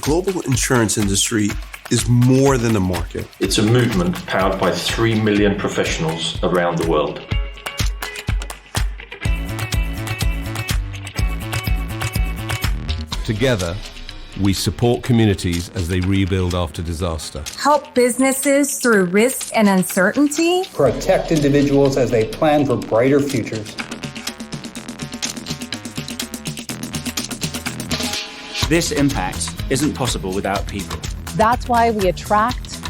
global insurance industry is more than a market. It's a movement powered by 3 million professionals around the world. Together, we support communities as they rebuild after disaster. Help businesses through risk and uncertainty. Protect individuals as they plan for brighter futures. This impact isn't possible without people. That's why we attract,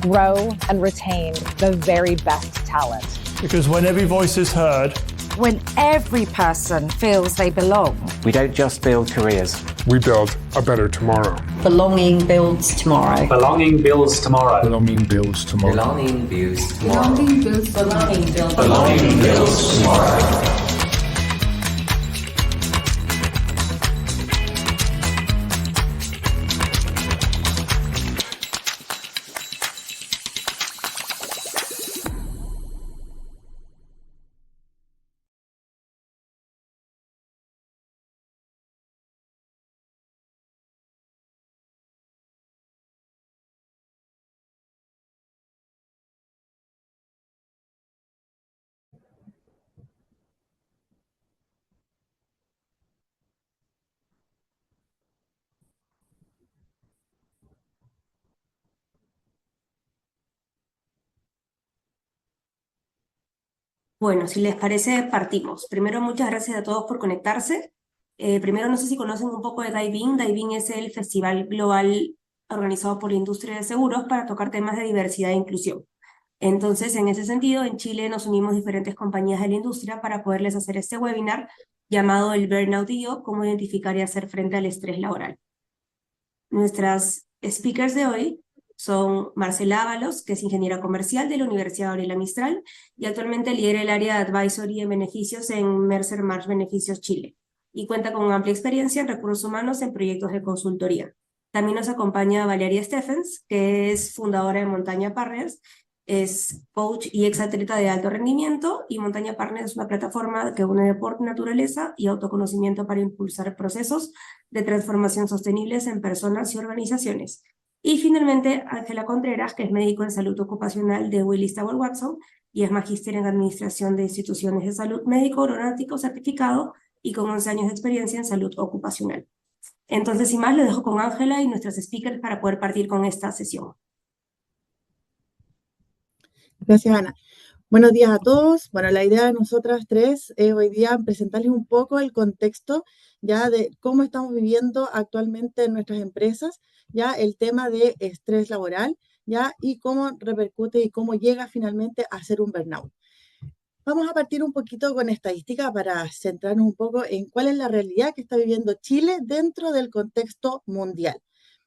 grow, and retain the very best talent. Because when every voice is heard, when every person feels they belong, we don't just build careers. We build a better tomorrow. Belonging builds tomorrow. Belonging builds tomorrow. Belonging builds tomorrow. Belonging builds tomorrow. Belonging builds tomorrow. Belonging builds tomorrow. Bueno, si les parece, partimos. Primero, muchas gracias a todos por conectarse. Primero, no sé si conocen un poco de Dive In. Dive In es el festival global organizado por la industria de seguros para tocar temas de diversidad e inclusión. Entonces, en ese sentido, en Chile nos unimos diferentes compañías de la industria para poderles hacer este webinar llamado el Burnout IO, cómo identificar y hacer frente al estrés laboral. Nuestras speakers de hoy son Marcela Ábalos, que es ingeniera comercial de la Universidad Gabriela Mistral y actualmente lidera el área de Advisory en beneficios en Mercer Marsh Beneficios Chile y cuenta con amplia experiencia en recursos humanos en proyectos de consultoría. También nos acompaña Valeria Stephens, que es fundadora de Montaña Partners, es coach y exatleta de alto rendimiento, y Montaña Partners es una plataforma que une deporte, naturaleza y autoconocimiento para impulsar procesos de transformación sostenibles en personas y organizaciones. Y finalmente, Ángela Contreras, que es médico en salud ocupacional de Willis Towers Watson y es magíster en administración de instituciones de salud médico aeronáutico certificado y con 11 años de experiencia en salud ocupacional. Entonces, sin más, lo dejo con Ángela y nuestras speakers para poder partir con esta sesión. Gracias, Ana. Buenos días a todos. Bueno, la idea de nosotras tres es hoy día presentarles un poco el contexto ya de cómo estamos viviendo actualmente en nuestras empresas, ya el tema de estrés laboral, ya y cómo repercute y cómo llega finalmente a ser un burnout. Vamos a partir un poquito con estadística para centrarnos un poco en cuál es la realidad que está viviendo Chile dentro del contexto mundial.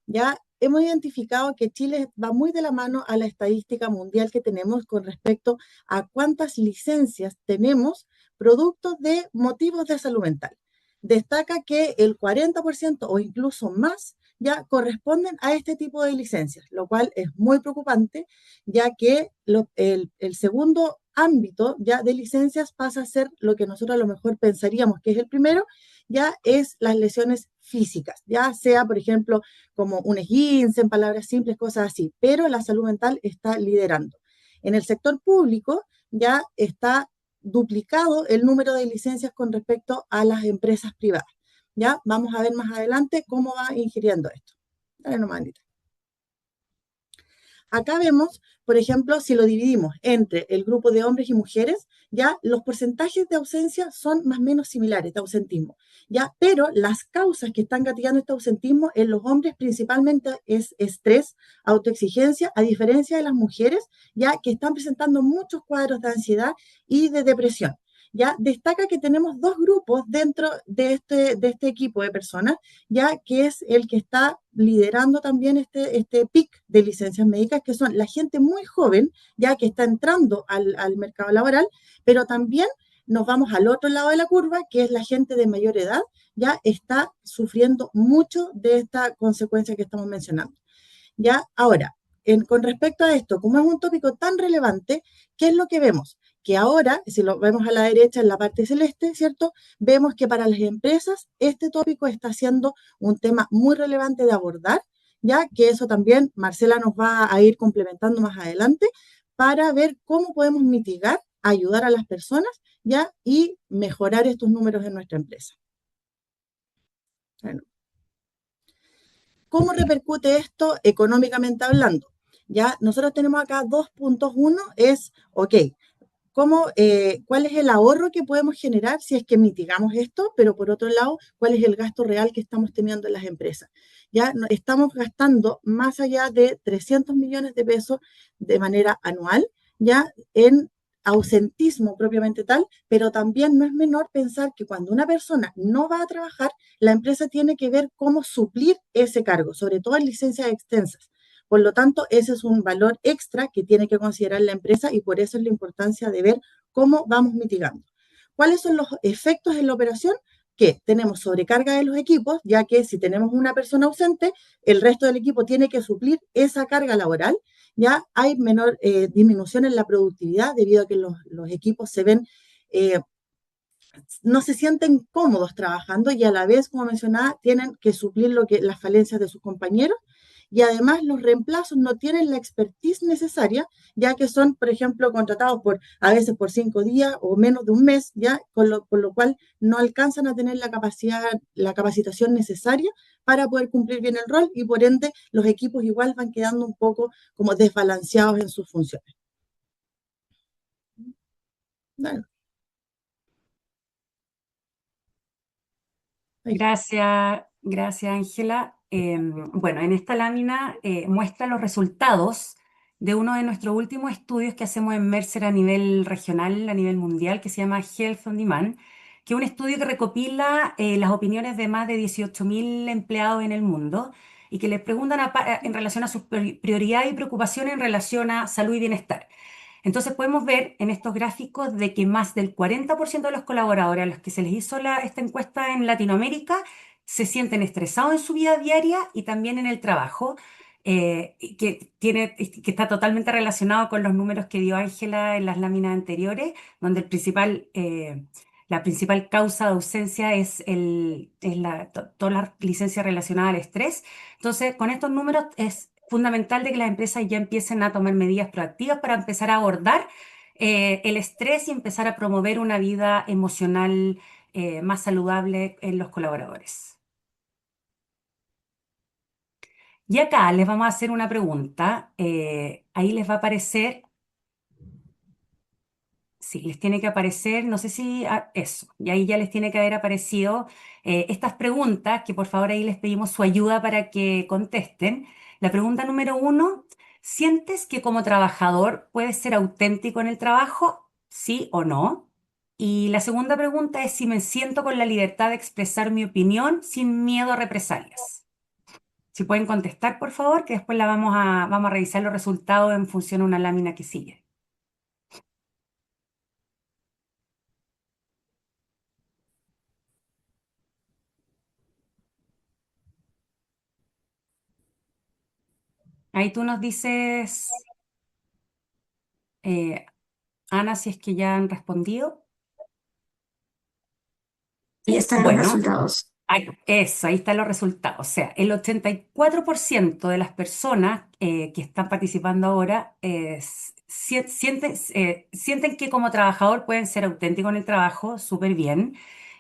Ya hemos identificado que Chile va muy de la mano a la estadística mundial que tenemos con respecto a cuántas licencias tenemos producto de motivos de salud mental. Destaca que el 40% o incluso más ya corresponden a este tipo de licencias, lo cual es muy preocupante, ya que el segundo ámbito ya de licencias pasa a ser lo que nosotros a lo mejor pensaríamos que es el primero, ya es las lesiones físicas, ya sea, por ejemplo, como un esguince, en palabras simples, cosas así, pero la salud mental está liderando. En el sector público ya está duplicado el número de licencias con respecto a las empresas privadas. Ya vamos a ver más adelante cómo va ingiriendo esto. Dale nomás, Anita. Acá vemos, por ejemplo, si lo dividimos entre el grupo de hombres y mujeres, ya los porcentajes de ausencia son más o menos similares de ausentismo, ya, pero las causas que están gatillando este ausentismo en los hombres principalmente es estrés, autoexigencia, a diferencia de las mujeres, ya que están presentando muchos cuadros de ansiedad y de depresión. Ya destaca que tenemos dos grupos dentro de este equipo de personas, ya que es el que está liderando también este pic de licencias médicas, que son la gente muy joven, ya que está entrando al mercado laboral, pero también nos vamos al otro lado de la curva, que es la gente de mayor edad, ya está sufriendo mucho de esta consecuencia que estamos mencionando. Ya ahora, con respecto a esto, como es un tópico tan relevante, ¿qué es lo que vemos? Que ahora, si lo vemos a la derecha en la parte celeste, ¿cierto? Vemos que para las empresas este tópico está siendo un tema muy relevante de abordar, ya que eso también Marcela nos va a ir complementando más adelante para ver cómo podemos mitigar, ayudar a las personas, ya, y mejorar estos números en nuestra empresa. Bueno. ¿Cómo repercute esto económicamente hablando? Ya, nosotros tenemos acá 2 puntos. Uno es, ok, ¿cuál es el ahorro que podemos generar si es que mitigamos esto? Pero por otro lado, ¿cuál es el gasto real que estamos teniendo en las empresas? Ya estamos gastando más allá de 300 millones de pesos de manera anual, ya en ausentismo propiamente tal, pero también no es menor pensar que cuando una persona no va a trabajar, la empresa tiene que ver cómo suplir ese cargo, sobre todo en licencias extensas. Por lo tanto, ese es un valor extra que tiene que considerar la empresa y por eso es la importancia de ver cómo vamos mitigando. ¿Cuáles son los efectos en la operación? Que tenemos sobrecarga de los equipos, ya que si tenemos una persona ausente, el resto del equipo tiene que suplir esa carga laboral. Ya hay menor disminución en la productividad debido a que los equipos se ven, no se sienten cómodos trabajando y a la vez, como mencionaba, tienen que suplir las falencias de sus compañeros. Y además los reemplazos no tienen la expertise necesaria, ya que son, por ejemplo, contratados a veces por 5 días o menos de un mes, ya, por lo cual no alcanzan a tener la capacitación necesaria para poder cumplir bien el rol y por ende los equipos igual van quedando un poco como desbalanceados en sus funciones. Bueno. Gracias, Ángela. Bueno, en esta lámina muestra los resultados de uno de nuestros últimos estudios que hacemos en Mercer a nivel regional, a nivel mundial, que se llama Health on Demand, que es un estudio que recopila las opiniones de más de 18.000 empleados en el mundo y que les preguntan en relación a sus prioridades y preocupaciones en relación a salud y bienestar. Entonces podemos ver en estos gráficos de que más del 40% de los colaboradores a los que se les hizo esta encuesta en Latinoamérica se sienten estresados en su vida diaria y también en el trabajo, que está totalmente relacionado con los números que dio Ángela en las láminas anteriores, donde la principal causa de ausencia es todas las licencias relacionadas al estrés. Entonces, con estos números es fundamental de que las empresas ya empiecen a tomar medidas proactivas para empezar a abordar el estrés y empezar a promover una vida emocional más saludable en los colaboradores. Y acá les vamos a hacer una pregunta. Ahí les va a aparecer, sí, les tiene que aparecer, no sé si eso, y ahí ya les tiene que haber aparecido estas preguntas, que por favor ahí les pedimos su ayuda para que contesten. La pregunta número 1, ¿sientes que como trabajador puedes ser auténtico en el trabajo? ¿Sí o no? Y la segunda pregunta es si me siento con la libertad de expresar mi opinión sin miedo a represalias. Si pueden contestar, por favor, que después vamos a revisar los resultados en función a una lámina que sigue. Ahí tú nos dices, Ana, si es que ya han respondido. Y están los resultados. Ahí están los resultados. O sea, el 84% de las personas que están participando ahora sienten que como trabajador pueden ser auténticos en el trabajo, súper bien.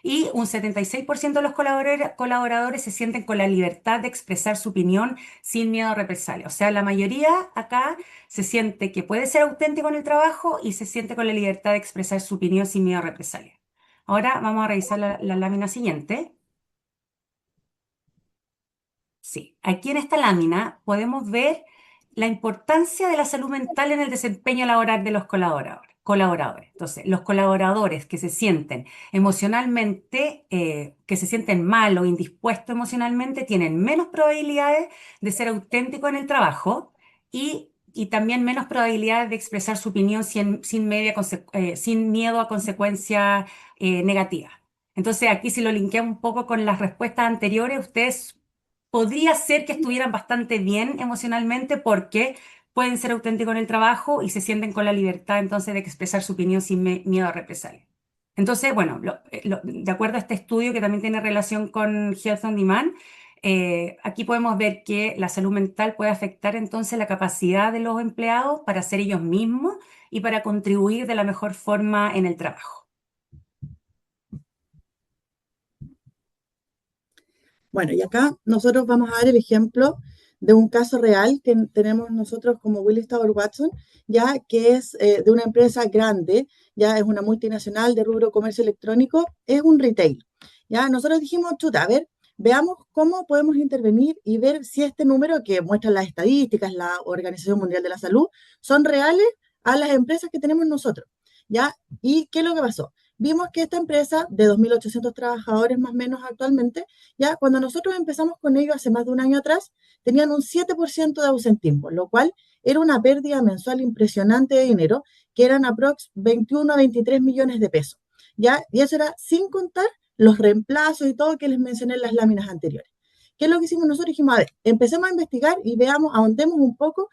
Y un 76% de los colaboradores se sienten con la libertad de expresar su opinión sin miedo a represalia. O sea, la mayoría acá se siente que puede ser auténtico en el trabajo y se siente con la libertad de expresar su opinión sin miedo a represalia. Ahora vamos a revisar la lámina siguiente. Sí, aquí en esta lámina podemos ver la importancia de la salud mental en el desempeño laboral de los colaboradores. Entonces, los colaboradores que se sienten emocionalmente, que se sienten mal o indispuestos emocionalmente, tienen menos probabilidades de ser auténticos en el trabajo y también menos probabilidades de expresar su opinión sin miedo a consecuencias negativas. Entonces, aquí si lo linkeamos un poco con las respuestas anteriores, ustedes podría ser que estuvieran bastante bien emocionalmente porque pueden ser auténticos en el trabajo y se sienten con la libertad entonces de expresar su opinión sin miedo a represalia. Entonces, bueno, de acuerdo a este estudio que también tiene relación con Health on Demand, aquí podemos ver que la salud mental puede afectar entonces la capacidad de los empleados para ser ellos mismos y para contribuir de la mejor forma en el trabajo. Bueno, y acá nosotros vamos a dar el ejemplo de un caso real que tenemos nosotros como Willis Towers Watson, ya que es de una empresa grande, ya es una multinacional de rubro comercio electrónico, es un retail. Ya nosotros dijimos, chuta, a ver, veamos cómo podemos intervenir y ver si este número que muestran las estadísticas, la Organización Mundial de la Salud, son reales a las empresas que tenemos nosotros. ¿Ya? ¿Y qué es lo que pasó? Vimos que esta empresa de 2.800 trabajadores más o menos actualmente, ya cuando nosotros empezamos con ellos hace más de un año atrás, tenían un 7% de ausentismo, lo cual era una pérdida mensual impresionante de dinero, que eran aprox 21 a 23 millones de pesos, ¿ya? Y eso era sin contar los reemplazos y todo que les mencioné en las láminas anteriores. ¿Qué es lo que hicimos nosotros? Dijimos, a ver, empecemos a investigar y veamos, ahondemos un poco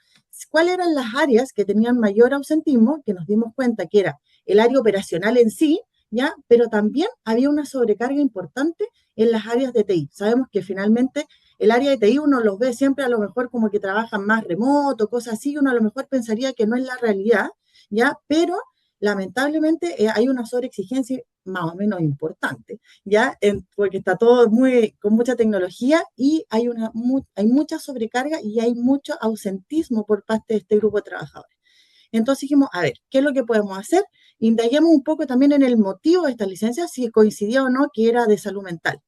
cuáles eran las áreas que tenían mayor ausentismo, que nos dimos cuenta que era el área operacional en sí, ¿ya? Pero también había una sobrecarga importante en las áreas de TI. Sabemos que finalmente el área de TI uno los ve siempre a lo mejor como que trabajan más remoto, cosas así, uno a lo mejor pensaría que no es la realidad, ¿ya? Pero lamentablemente hay una sobreexigencia más o menos importante, ¿ya? Porque está todo con mucha tecnología y hay mucha sobrecarga y hay mucho ausentismo por parte de este grupo de trabajadores. Entonces dijimos, a ver, ¿qué es lo que podemos hacer? Indaguemos un poco también en el motivo de esta licencia, si coincidía o no que era de salud mental.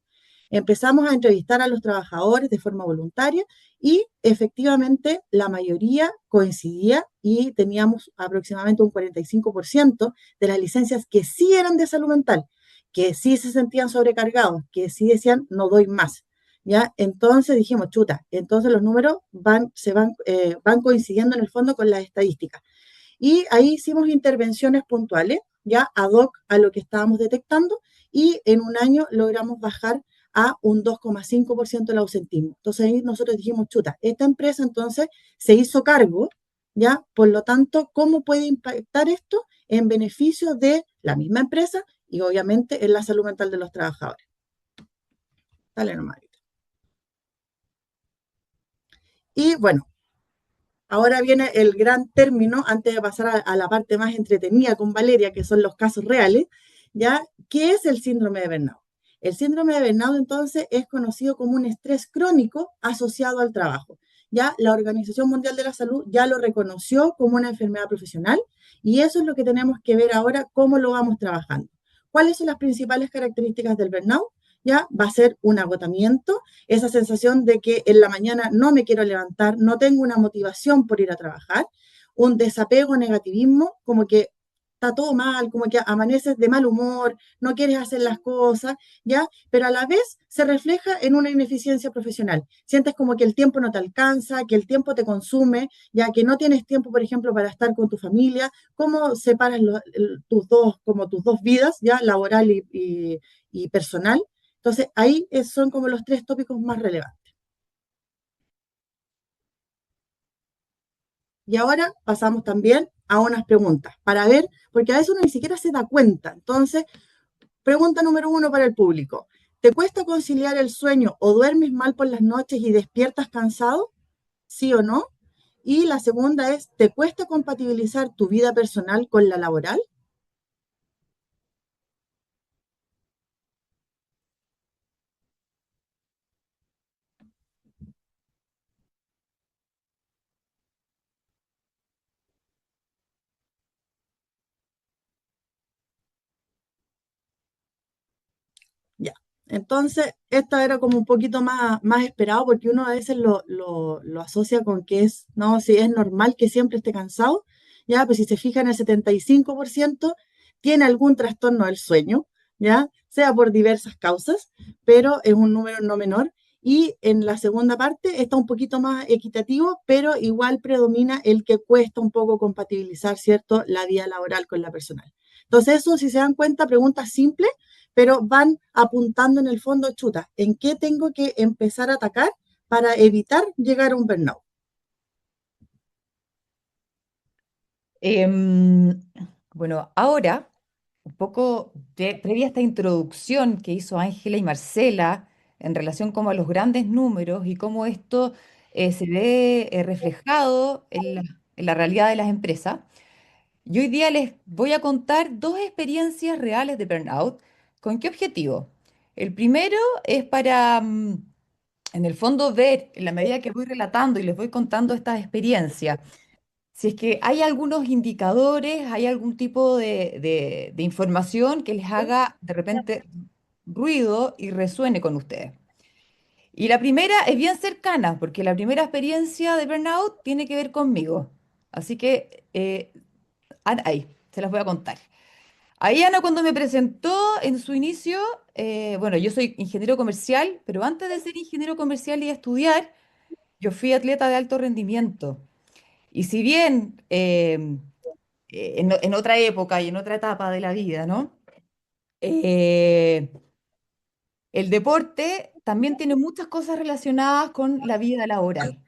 Empezamos a entrevistar a los trabajadores de forma voluntaria y efectivamente la mayoría coincidía y teníamos aproximadamente un 45% de las licencias que sí eran de salud mental, que sí se sentían sobrecargados, que sí decían no doy más. ¿Ya? Entonces dijimos, chuta, entonces los números van coincidiendo en el fondo con las estadísticas. Y ahí hicimos intervenciones puntuales, ya ad hoc a lo que estábamos detectando, y en un año logramos bajar a un 2,5% el ausentismo. Entonces ahí nosotros dijimos, chuta, esta empresa entonces se hizo cargo, ¿ya? Por lo tanto, ¿cómo puede impactar esto en beneficio de la misma empresa y obviamente en la salud mental de los trabajadores? Dale nomás. Y bueno, ahora viene el gran término, antes de pasar a la parte más entretenida con Valeria, que son los casos reales, ¿ya? ¿Qué es el síndrome de burnout? El síndrome de burnout, entonces, es conocido como un estrés crónico asociado al trabajo. Ya la Organización Mundial de la Salud ya lo reconoció como una enfermedad profesional y eso es lo que tenemos que ver ahora, cómo lo vamos trabajando. ¿Cuáles son las principales características del burnout? Ya va a ser un agotamiento, esa sensación de que en la mañana no me quiero levantar, no tengo una motivación por ir a trabajar, un desapego, negativismo, como que está todo mal, como que amaneces de mal humor, no quieres hacer las cosas, ¿ya? Pero a la vez se refleja en una ineficiencia profesional. Sientes como que el tiempo no te alcanza, que el tiempo te consume, ya que no tienes tiempo, por ejemplo, para estar con tu familia. ¿Cómo separas tus dos vidas, ya? Laboral y personal. Entonces, ahí son como los tres tópicos más relevantes. Y ahora pasamos también a unas preguntas para ver, porque a veces uno ni siquiera se da cuenta. Entonces, pregunta número 1 para el público. ¿Te cuesta conciliar el sueño o duermes mal por las noches y despiertas cansado? ¿Sí o no? Y la segunda es, ¿te cuesta compatibilizar tu vida personal con la laboral? Ya. Entonces, esto era como un poquito más esperado porque uno a veces lo asocia con que es, no, si es normal que siempre esté cansado, ya, pues si se fijan, el 75% tiene algún trastorno del sueño, ya, sea por diversas causas, pero es un número no menor. Y en la segunda parte está un poquito más equitativo, pero igual predomina el que cuesta un poco compatibilizar, ¿cierto?, la vida laboral con la personal. Entonces, eso, si se dan cuenta, preguntas simples, pero van apuntando en el fondo, chuta, ¿en qué tengo que empezar a atacar para evitar llegar a un burnout? Bueno, ahora, un poco previa a esta introducción que hizo Ángela y Marcela en relación como a los grandes números y cómo esto se ve reflejado en la realidad de las empresas. Y hoy día les voy a contar dos experiencias reales de burnout. ¿Con qué objetivo? El primero es para, en el fondo, ver, en la medida que voy relatando y les voy contando estas experiencias, si es que hay algunos indicadores, hay algún tipo de información que les haga de repente ruido y resuene con ustedes. Y la primera es bien cercana, porque la primera experiencia de burnout tiene que ver conmigo. Así que ahí, se las voy a contar. Ahí Ana cuando me presentó en su inicio, bueno, yo soy ingeniero comercial, pero antes de ser ingeniero comercial y estudiar, yo fui atleta de alto rendimiento. Y si bien en otra época y en otra etapa de la vida, ¿no? Eh, el deporte también tiene muchas cosas relacionadas con la vida laboral.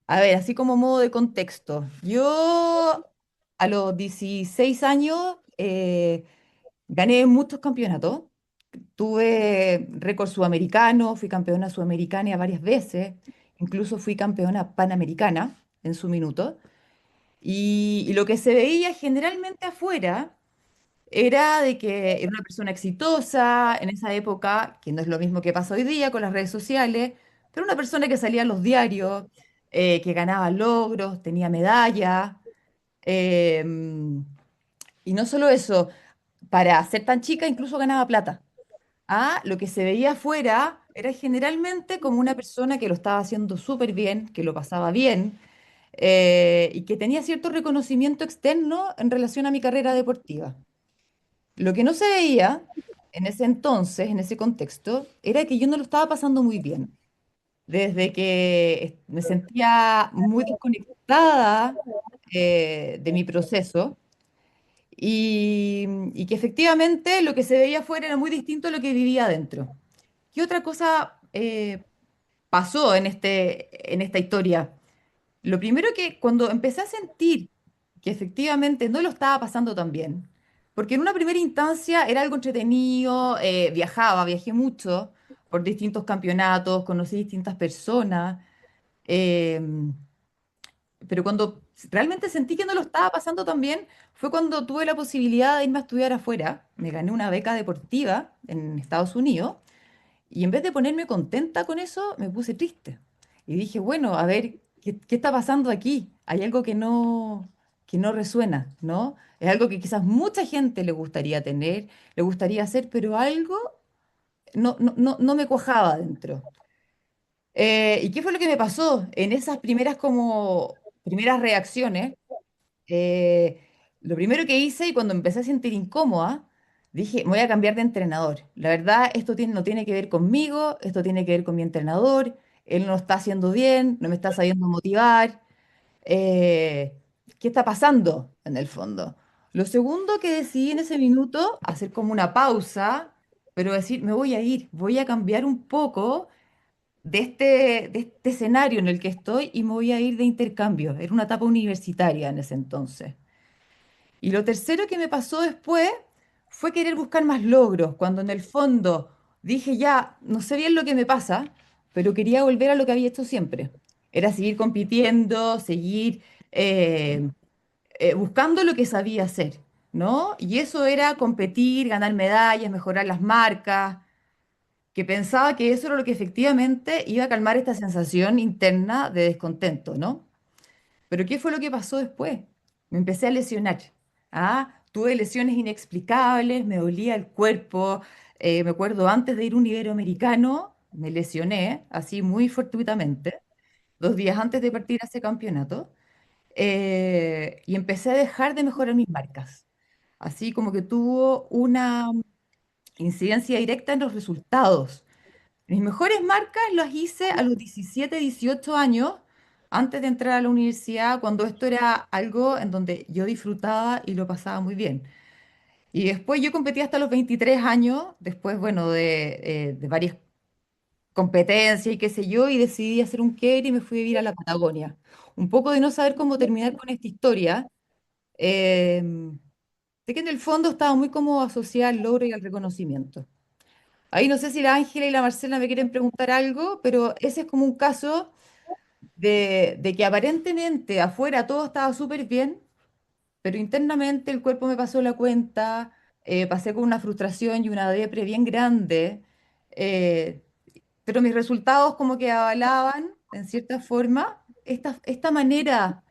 A ver, así como modo de contexto. Yo a los 16 años gané muchos campeonatos. Tuve récord sudamericano, fui campeona sudamericana varias veces, incluso fui campeona panamericana en su minuto. Y lo que se veía generalmente afuera era de que era una persona exitosa en esa época, que no es lo mismo que pasa hoy día con las redes sociales, pero una persona que salía en los diarios, que ganaba logros, tenía medallas. em, y no solo eso, para ser tan chica incluso ganaba plata. Ah, lo que se veía afuera era generalmente como una persona que lo estaba haciendo súper bien, que lo pasaba bien, y que tenía cierto reconocimiento externo en relación a mi carrera deportiva. Lo que no se veía en ese entonces, en ese contexto, era que yo no lo estaba pasando muy bien. Desde que me sentía muy desconectada de mi proceso y que efectivamente lo que se veía afuera era muy distinto a lo que vivía adentro. ¿Qué otra cosa pasó en esta historia? Lo primero que cuando empecé a sentir que efectivamente no lo estaba pasando tan bien, porque en una primera instancia era algo entretenido, viajé mucho por distintos campeonatos, conocí distintas personas, eh, pero cuando realmente sentí que no lo estaba pasando tan bien fue cuando tuve la posibilidad de irme a estudiar afuera. Me gané una beca deportiva en Estados Unidos y en vez de ponerme contenta con eso, me puse triste. Y dije, bueno, a ver, ¿qué está pasando aquí? Hay algo que no resuena, ¿no? Es algo que quizás mucha gente le gustaría tener, le gustaría hacer, pero algo no me cuajaba dentro. ¿Y qué fue lo que me pasó? En esas primeras reacciones, eh, lo primero que hice y cuando empecé a sentir incómoda, dije, me voy a cambiar de entrenador. La verdad, no tiene que ver conmigo, esto tiene que ver con mi entrenador. Él no lo está haciendo bien, no me está sabiendo motivar. Eh, ¿Qué está pasando en el fondo? Lo segundo que decidí en ese minuto, hacer como una pausa, pero decir, me voy a ir, voy a cambiar un poco de este escenario en el que estoy y me voy a ir de intercambio. Era una etapa universitaria en ese entonces. Y lo tercero que me pasó después fue querer buscar más logros, cuando en el fondo dije ya, no sé bien lo que me pasa, pero quería volver a lo que había hecho siempre. Era seguir compitiendo, seguir eh, buscando lo que sabía hacer, ¿no? Y eso era competir, ganar medallas, mejorar las marcas, que pensaba que eso era lo que efectivamente iba a calmar esta sensación interna de descontento, ¿no? Pero ¿qué fue lo que pasó después? Me empecé a lesionar. ¿Ah? Tuve lesiones inexplicables, me dolía el cuerpo. Me acuerdo antes de ir a un iberoamericano, me lesioné así muy fortuitamente, 2 días antes de partir a ese campeonato, y empecé a dejar de mejorar mis marcas. Así como que tuvo una incidencia directa en los resultados. Mis mejores marcas las hice a los 17, 18 años, antes de entrar a la universidad, cuando esto era algo en donde yo disfrutaba y lo pasaba muy bien. Y después yo competí hasta los 23 años, después, bueno, de varias competencias y qué sé yo, y decidí hacer un quiebre y me fui a vivir a la Patagonia. Un poco de no saber cómo terminar con esta historia, eh, de que en el fondo estaba muy como asociada al logro y al reconocimiento. Ahí no sé si la Ángela y la Marcela me quieren preguntar algo, pero ese es como un caso de que aparentemente afuera todo estaba súper bien, pero internamente el cuerpo me pasó la cuenta, pasé con una frustración y una depre bien grande, eh, pero mis resultados como que avalaban, en cierta forma, esta manera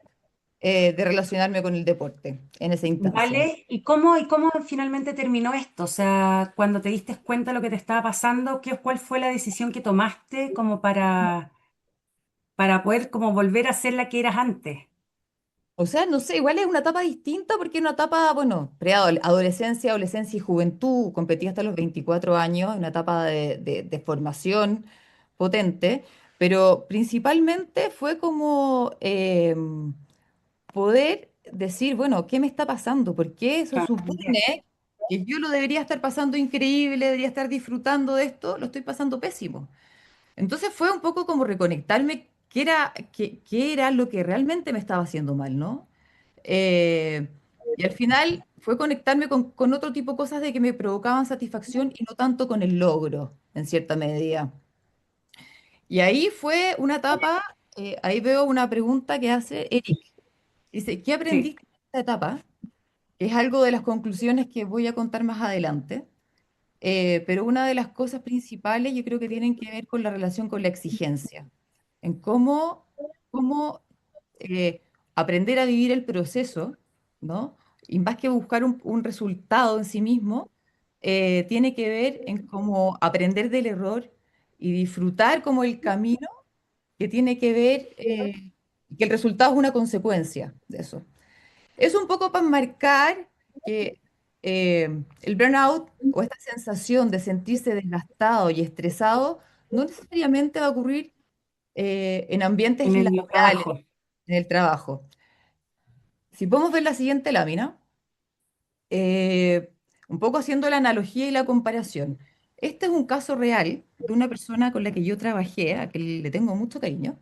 de relacionarme con el deporte en esa instancia. ¿Vale? ¿Y cómo finalmente terminó esto? O sea, cuando te diste cuenta de lo que te estaba pasando, ¿cuál fue la decisión que tomaste como para poder como volver a ser la que eras antes? O sea, no sé, igual es una etapa distinta porque es una etapa, bueno, preadolescencia, adolescencia y juventud, competí hasta los 24 años, una etapa de formación potente, pero principalmente fue como poder decir, bueno, ¿qué me está pasando? ¿Por qué eso Cambiar. supone que yo lo debería estar pasando increíble, debería estar disfrutando de esto? Lo estoy pasando pésimo. Entonces fue un poco como reconectarme qué era lo que realmente me estaba haciendo mal, ¿no? Eh, y al final fue conectarme con otro tipo de cosas de que me provocaban satisfacción y no tanto con el logro, en cierta medida. Y ahí fue una etapa, ahí veo una pregunta que hace Eric. Dice, ¿qué Sí. aprendiste en esta etapa? Es algo de las conclusiones que voy a contar más adelante. Pero una de las cosas principales yo creo que tienen que ver con la relación con la exigencia, en cómo eh, aprender a vivir el proceso, ¿no? Y más que buscar un resultado en sí mismo, tiene que ver en cómo aprender del error y disfrutar como el camino que tiene que ver, que el resultado es una consecuencia de eso. Es un poco para marcar que el burnout o esta sensación de sentirse desgastado y estresado no necesariamente va a ocurrir en ambientes En el laborales, trabajo. en el trabajo. Si podemos ver la siguiente lámina, eh, un poco haciendo la analogía y la comparación. Este es un caso real de una persona con la que yo trabajé, a que le tengo mucho cariño,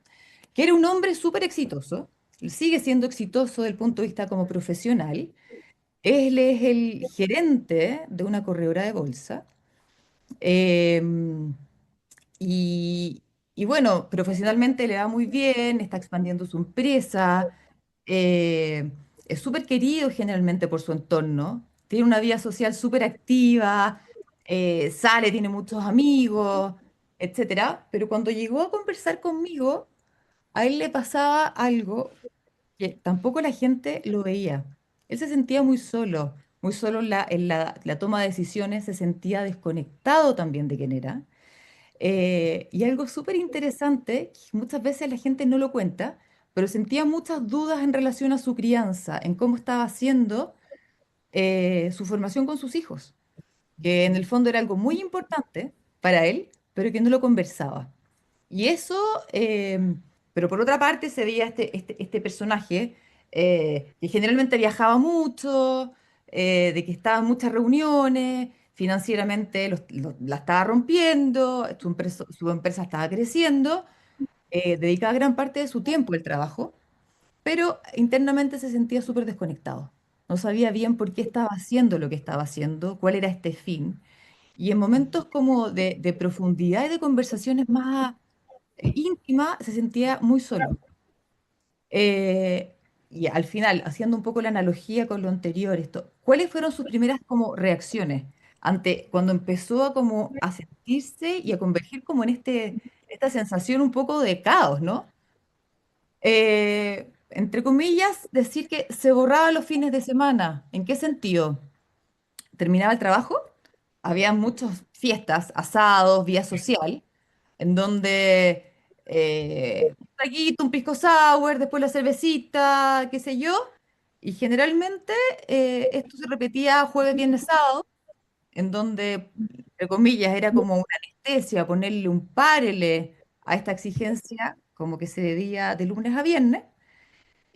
que era un hombre súper exitoso, sigue siendo exitoso desde el punto de vista como profesional. Él es el gerente de una corredora de bolsa. em, y, y bueno, profesionalmente le va muy bien, está expandiendo su empresa, eh, es súper querido generalmente por su entorno, tiene una vida social súper activa, sale, tiene muchos amigos, etcétera. Pero cuando llegó a conversar conmigo, a él le pasaba algo que tampoco la gente lo veía. Él se sentía muy solo en la toma de decisiones, se sentía desconectado también de quién era. Y algo súper interesante, que muchas veces la gente no lo cuenta, pero sentía muchas dudas en relación a su crianza, en cómo estaba haciendo su formación con sus hijos, que en el fondo era algo muy importante para él, pero que no lo conversaba. Y eso, pero por otra parte se veía este personaje que generalmente viajaba mucho, de que estaba en muchas reuniones, financieramente la estaba rompiendo, su empresa estaba creciendo, dedicaba gran parte de su tiempo al trabajo, pero internamente se sentía súper desconectado. No sabía bien por qué estaba haciendo lo que estaba haciendo, cuál era este fin. Y en momentos como de profundidad y de conversaciones más íntima, se sentía muy solo. Eh, y al final, haciendo un poco la analogía con lo anterior, ¿cuáles fueron sus primeras como reacciones ante cuando empezó a como a sentirse y a converger como en esta sensación un poco de caos, ¿no? Entre comillas, decir que se borraba los fines de semana. ¿En qué sentido? Terminaba el trabajo, había muchas fiestas, asados, vía social, en donde un traguito, un pisco sour, después la cervecita, qué sé yo, y generalmente esto se repetía jueves, viernes, sábado, en donde, entre comillas, era como una anestesia, ponerle un párele a esta exigencia, como que se debía de lunes a viernes,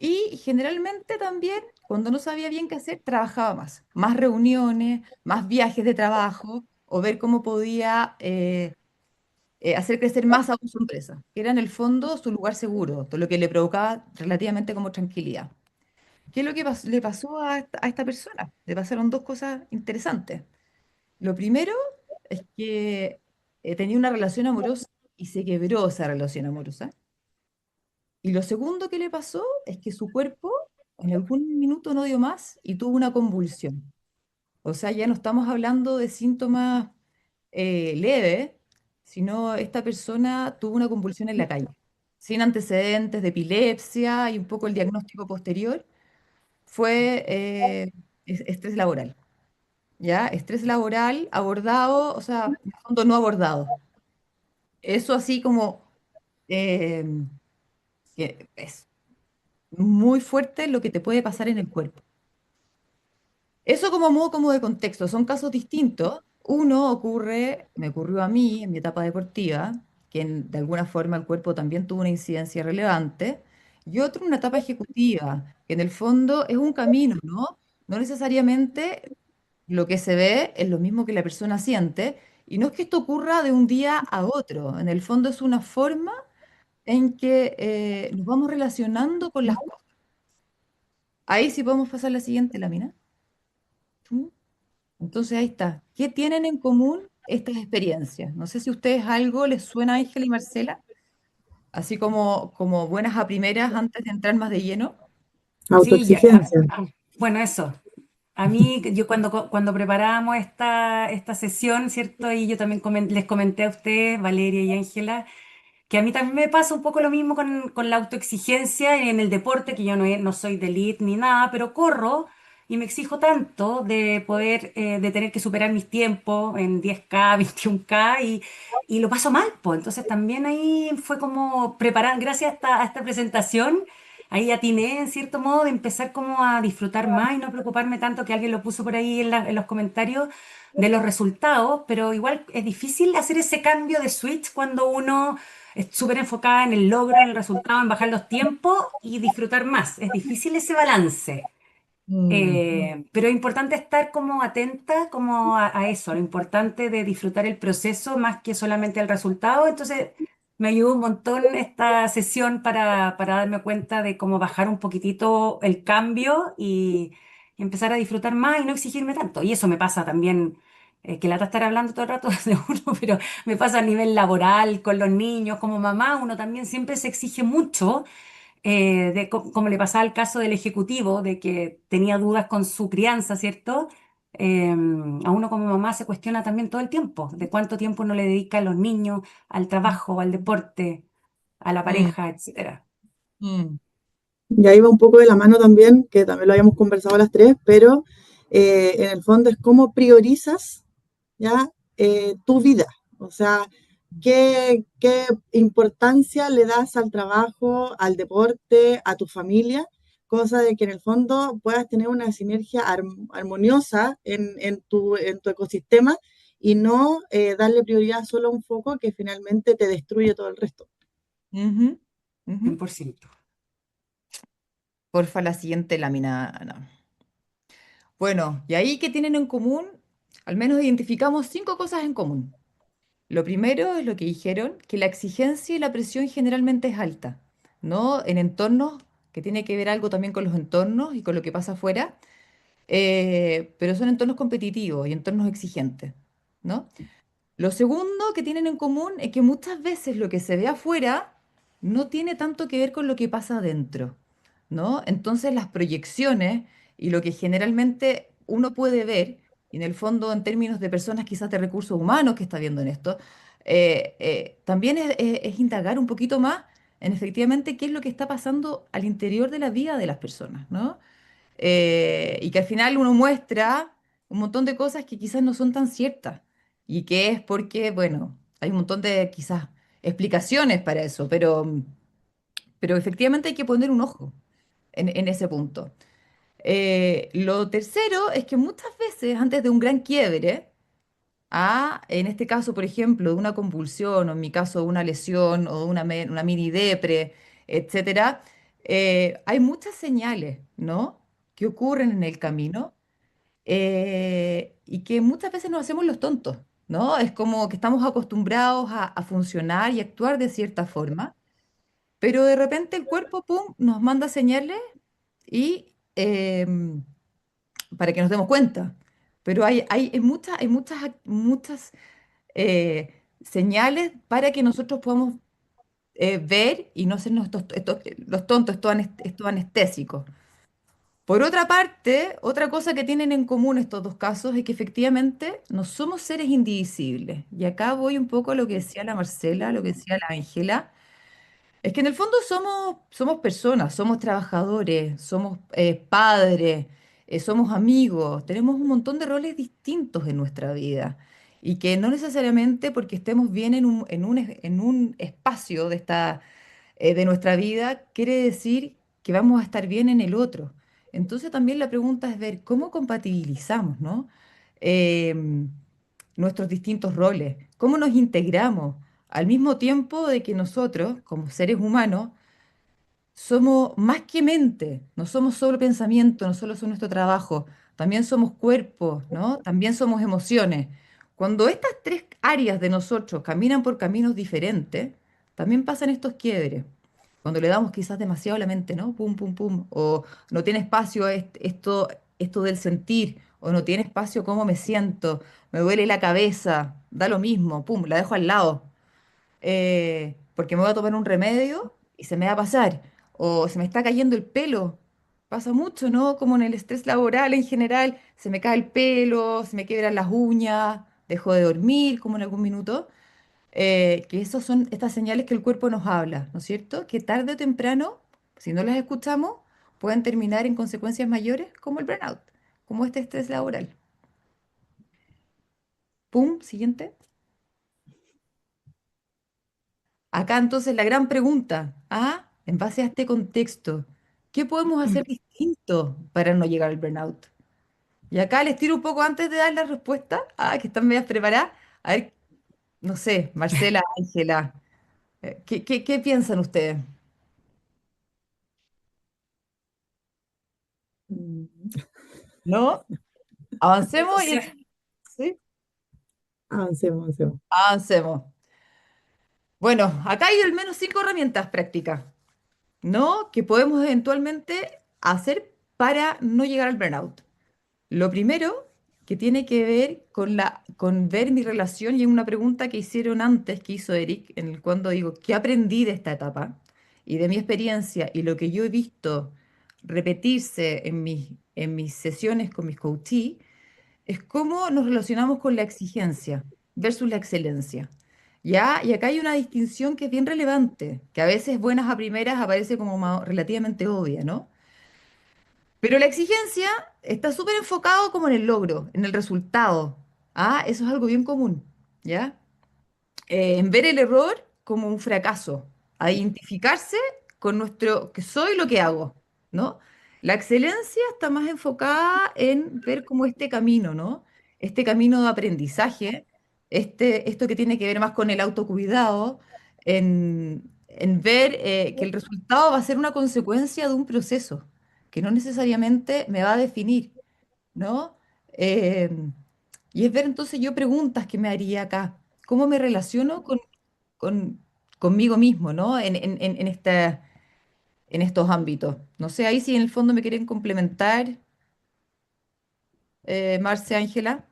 y generalmente también, cuando no sabía bien qué hacer, trabajaba más reuniones, más viajes de trabajo, o ver cómo podía hacer crecer más aún su empresa, que era en el fondo su lugar seguro, todo lo que le provocaba relativamente como tranquilidad. ¿Qué es lo que le pasó a esta persona? Le pasaron dos cosas interesantes. Lo primero, es que tenía una relación amorosa y se quebró esa relación amorosa. Y lo segundo que le pasó es que su cuerpo en algún minuto no dio más y tuvo una convulsión. O sea, ya no estamos hablando de síntomas leves, sino esta persona tuvo una convulsión en la calle, sin antecedentes de epilepsia y un poco el diagnóstico posterior fue estrés laboral. ¿Ya? Estrés laboral abordado, o sea, en el fondo no abordado. Eso así como eh, que es muy fuerte lo que te puede pasar en el cuerpo. Eso como modo como de contexto, son casos distintos. Uno ocurre, me ocurrió a mí en mi etapa deportiva, que de alguna forma el cuerpo también tuvo una incidencia relevante, y otro en una etapa ejecutiva, que en el fondo es un camino, ¿no? No necesariamente lo que se ve es lo mismo que la persona siente, y no es que esto ocurra de un día a otro, en el fondo es una forma en que nos vamos relacionando con las cosas. Ahí sí podemos pasar la siguiente lámina. ¿Mm? Entonces ahí está. ¿Qué tienen en común estas experiencias? No sé si a ustedes algo les suena a Ángela y Marcela, así como buenas a primeras antes de entrar más de lleno. Sí, ya, Autoexigencia. bueno, eso. A mí, yo cuando preparábamos esta sesión, ¿cierto? Y yo también les comenté a ustedes, Valeria y Ángela, que a mí también me pasa un poco lo mismo con la autoexigencia en el deporte, que yo no soy de elite ni nada, pero corro y me exijo tanto de poder, de tener que superar mis tiempos en 10K, 21K y lo paso mal, pues. Entonces también ahí fue como preparar, gracias a esta presentación, ahí atiné en cierto modo de empezar como a disfrutar más y no preocuparme tanto, que alguien lo puso por ahí en los comentarios, de los resultados, pero igual es difícil hacer ese cambio de switch cuando uno es súper enfocada en el logro, en el resultado, en bajar los tiempos y disfrutar más. Es difícil ese balance. Pero es importante estar como atenta como a eso, lo importante de disfrutar el proceso más que solamente el resultado. Entonces me ayudó un montón esta sesión para darme cuenta de cómo bajar un poquitito el cambio y empezar a disfrutar más y no exigirme tanto. Y eso me pasa también, que lata estar hablando todo el rato de uno, pero me pasa a nivel laboral, con los niños, como mamá, uno también siempre se exige mucho, como le pasaba al caso del ejecutivo, de que tenía dudas con su crianza, ¿cierto? A uno como mamá se cuestiona también todo el tiempo, de cuánto tiempo uno le dedica a los niños, al trabajo, al deporte, a la Mm, pareja, etcétera. mm, Y ahí va un poco de la mano también, que también lo habíamos conversado las tres, pero en el fondo es cómo priorizas ya tu vida. O sea, qué importancia le das al trabajo, al deporte, a tu familia, cosa de que en el fondo puedas tener una sinergia armoniosa en tu ecosistema y no darle prioridad solo a un foco que finalmente te destruye todo el resto. ujú, ujú. 100%. Porfa, la siguiente lámina, Ana. Bueno, y ahí ¿qué tienen en común? Al menos identificamos 5 cosas en común. Lo primero es lo que dijeron, que la exigencia y la presión generalmente es alta, ¿no? En entornos que tiene que ver algo también con los entornos y con lo que pasa afuera, pero son entornos competitivos y entornos exigentes, ¿no? Lo segundo que tienen en común es que muchas veces lo que se ve afuera no tiene tanto que ver con lo que pasa adentro, ¿no? Entonces las proyecciones y lo que generalmente uno puede ver, y en el fondo en términos de personas quizás de recursos humanos que está viendo en esto, también es indagar un poquito más en efectivamente qué es lo que está pasando al interior de la vida de las personas, ¿no? Y que al final uno muestra un montón de cosas que quizás no son tan ciertas y que es porque, bueno, hay un montón de quizás explicaciones para eso, pero efectivamente hay que poner un ojo en ese punto. Lo tercero es que muchas veces antes de un gran quiebre, en este caso, por ejemplo, de una convulsión, o en mi caso, de una lesión, o de una mini depre, etcétera, hay muchas señales, ¿no? Que ocurren en el camino y que muchas veces nos hacemos los tontos, ¿no? Es como que estamos acostumbrados a funcionar y actuar de cierta forma, pero de repente el cuerpo, pum, nos manda señales y para que nos demos cuenta. Pero hay muchas señales para que nosotros podamos ver y no sernos los tontos, estos anestésicos. Por otra parte, otra cosa que tienen en común estos dos casos es que efectivamente no somos seres indivisibles. Y acá voy un poco a lo que decía la Marcela, lo que decía la Ángela. Es que en el fondo somos personas, somos trabajadores, somos padres, somos amigos, tenemos un montón de roles distintos en nuestra vida. Y que no necesariamente porque estemos bien en un espacio de nuestra vida, quiere decir que vamos a estar bien en el otro. Entonces también la pregunta es ver cómo compatibilizamos, ¿no? Em, Nuestros distintos roles, cómo nos integramos, al mismo tiempo de que nosotros, como seres humanos, somos más que mente, no somos solo pensamiento, no solo son nuestro trabajo, también somos cuerpo, ¿no? También somos emociones. Cuando estas tres áreas de nosotros caminan por caminos diferentes, también pasan estos quiebres. Cuando le damos quizás demasiado a la mente, ¿no? Pum, pum, pum. O no tiene espacio esto del sentir, o no tiene espacio cómo me siento, me duele la cabeza, da lo mismo, pum, la dejo al lado porque me voy a tomar un remedio y se me va a pasar, o se me está cayendo el pelo. Pasa mucho, ¿no? Como en el estrés laboral en general, se me cae el pelo, se me quiebran las uñas, dejo de dormir como en algún minuto, que esas son estas señales que el cuerpo nos habla, ¿no es cierto? Que tarde o temprano, si no las escuchamos, pueden terminar en consecuencias mayores como el burnout, como este estrés laboral. Pum, siguiente. Acá entonces la gran pregunta, en base a este contexto, ¿qué podemos hacer distinto para no llegar al burnout? Y acá les tiro un poco antes de dar la respuesta, que están medias preparadas. A ver, no sé, Marcela, Ángela, ¿qué piensan ustedes? ¿No? Avancemos y... ¿Sí? Avancemos. Avancemos. Bueno, acá hay al menos 5 herramientas prácticas, ¿no? Que podemos eventualmente hacer para no llegar al burnout. Lo primero que tiene que ver con ver mi relación y es una pregunta que hicieron antes, que hizo Eric, en el cuando digo, ¿qué aprendí de esta etapa? Y de mi experiencia y lo que yo he visto repetirse en mis sesiones con mis coachees, es cómo nos relacionamos con la exigencia versus la excelencia. ¿Ya? Y acá hay una distinción que es bien relevante, que a veces buenas a primeras aparece como relativamente obvia, ¿no? Pero la exigencia está súper enfocado como en el logro, en el resultado. Eso es algo bien común, ¿ya? En ver el error como un fracaso, a identificarse con nuestro, que soy lo que hago, ¿no? La excelencia está más enfocada en ver como este camino, ¿no? Este camino de aprendizaje, esto que tiene que ver más con el autocuidado, en ver que el resultado va a ser una consecuencia de un proceso, que no necesariamente me va a definir, ¿no? Eh, y es ver entonces yo preguntas que me haría acá. ¿Cómo me relaciono con- conmigo mismo, ¿no? En estos ámbitos. No sé, ahí si en el fondo me quieren complementar, Marce, Ángela.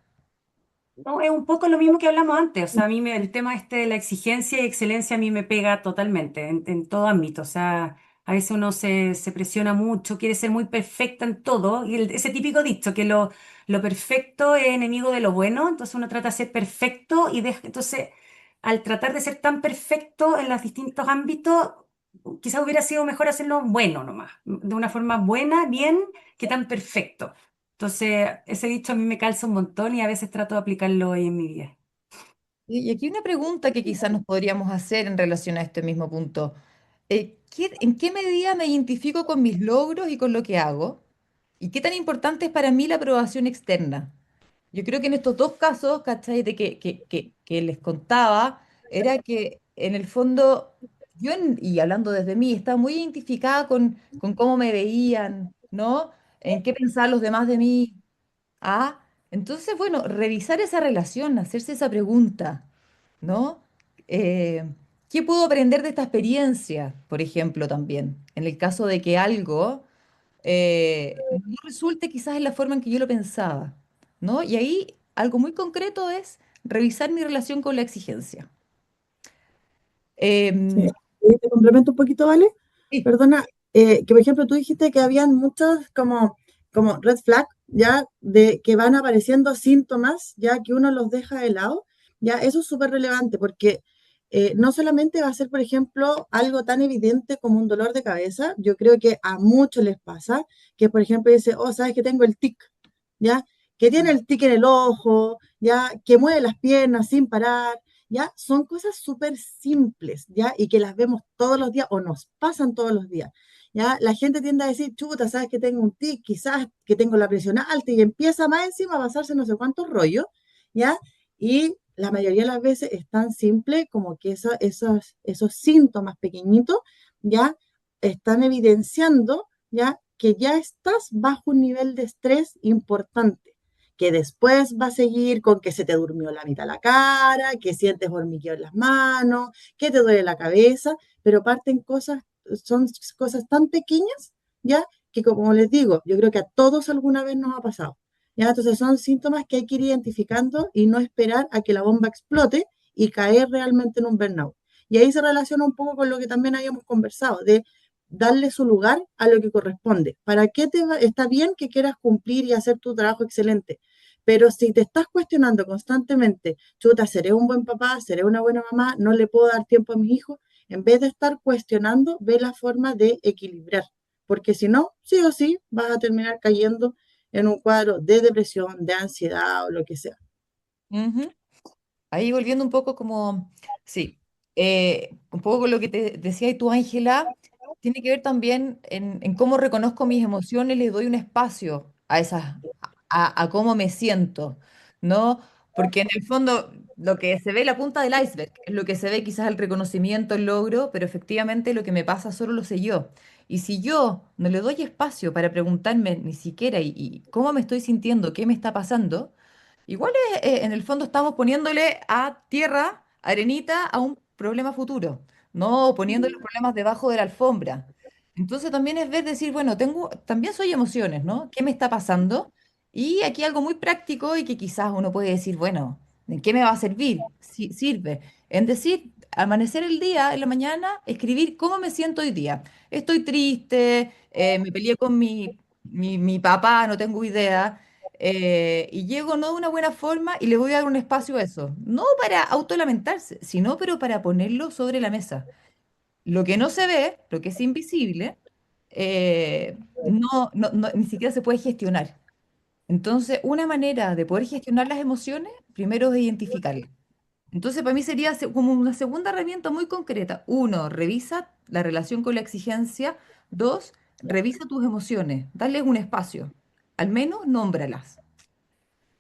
No, es un poco lo mismo que hablamos antes, o sea, el tema este de la exigencia y excelencia a mí me pega totalmente, en todo ámbito, o sea, a veces uno se presiona mucho, quiere ser muy perfecta en todo, y ese típico dicho que lo perfecto es enemigo de lo bueno, entonces uno trata de ser perfecto y entonces al tratar de ser tan perfecto en los distintos ámbitos, quizás hubiera sido mejor hacerlo bueno nomás, de una forma buena, bien, que tan perfecto. Entonces, ese dicho a mí me calza un montón y a veces trato de aplicarlo hoy en mi vida. Y aquí una pregunta que quizás nos podríamos hacer en relación a este mismo punto. ¿En qué medida me identifico con mis logros y con lo que hago? ¿Y qué tan importante es para mí la aprobación externa? Yo creo que en estos dos casos, ¿cachai? Que les contaba, era que en el fondo, y hablando desde mí, estaba muy identificada con cómo me veían, ¿no? En qué pensaban los demás de mí. Ah, entonces, bueno, revisar esa relación, hacerse esa pregunta, ¿no? Eh, ¿Qué puedo aprender de esta experiencia, por ejemplo, también? En el caso de que algo no resulte quizás en la forma en que yo lo pensaba, ¿no? Y ahí algo muy concreto es revisar mi relación con la exigencia. Sí. Te complemento un poquito, ¿vale? Sí. Perdona, que por ejemplo tú dijiste que habían muchos como red flag, ya, de que van apareciendo síntomas, ya que uno los deja de lado, ya, eso es súper relevante porque no solamente va a ser, por ejemplo, algo tan evidente como un dolor de cabeza, yo creo que a muchos les pasa, que por ejemplo dice, oh, sabes que tengo el tic, ya, que tiene el tic en el ojo, ya, que mueve las piernas sin parar, ya, son cosas súper simples, ya, y que las vemos todos los días o nos pasan todos los días. Ya, la gente tiende a decir, chuta, sabes que tengo un tic, quizás que tengo la presión alta y empieza más encima a pasarse no sé cuántos rollos, ¿ya? Y la mayoría de las veces es tan simple como que esos síntomas pequeñitos ya están evidenciando ya que ya estás bajo un nivel de estrés importante, que después va a seguir con que se te durmió la mitad de la cara, que sientes hormigueo en las manos, que te duele la cabeza, pero son cosas tan pequeñas, ¿ya? Que como les digo, yo creo que a todos alguna vez nos ha pasado, ¿ya? Entonces son síntomas que hay que ir identificando y no esperar a que la bomba explote y caer realmente en un burnout. Y ahí se relaciona un poco con lo que también habíamos conversado, de darle su lugar a lo que corresponde. ¿Para qué está bien que quieras cumplir y hacer tu trabajo excelente? Pero si te estás cuestionando constantemente, chuta, ¿seré un buen papá? ¿Seré una buena mamá? ¿No le puedo dar tiempo a mis hijos? En vez de estar cuestionando, ve la forma de equilibrar, porque si no, sí o sí, vas a terminar cayendo en un cuadro de depresión, de ansiedad o lo que sea. Ahí volviendo un poco sí, un poco con lo que te decía y tú, Ángela, tiene que ver también en cómo reconozco mis emociones, les doy un espacio a a cómo me siento, ¿no? Porque en el fondo lo que se ve la punta del iceberg es lo que se ve quizás el reconocimiento, el logro, pero efectivamente lo que me pasa solo lo sé yo. Y si yo no le doy espacio para preguntarme ni siquiera y cómo me estoy sintiendo, qué me está pasando, igual en el fondo estamos poniéndole a tierra, arenita, a un problema futuro, no poniendo los problemas debajo de la alfombra. Entonces también es ver, decir, bueno, también soy emociones, ¿no? ¿Qué me está pasando? Y aquí algo muy práctico y que quizás uno puede decir, bueno, ¿en qué me va a servir? Sirve en decir, amanecer el día, en la mañana, escribir cómo me siento hoy día. Estoy triste, me peleé con mi papá, no tengo idea, y llego no de una buena forma y le voy a dar un espacio a eso. No para autolamentarse, sino pero para ponerlo sobre la mesa. Lo que no se ve, lo que es invisible, ni siquiera se puede gestionar. Entonces, una manera de poder gestionar las emociones, primero es identificarlas. Entonces, para mí sería como una segunda herramienta muy concreta. Uno, revisa la relación con la exigencia. Dos, revisa tus emociones, darles un espacio. Al menos nómbralas.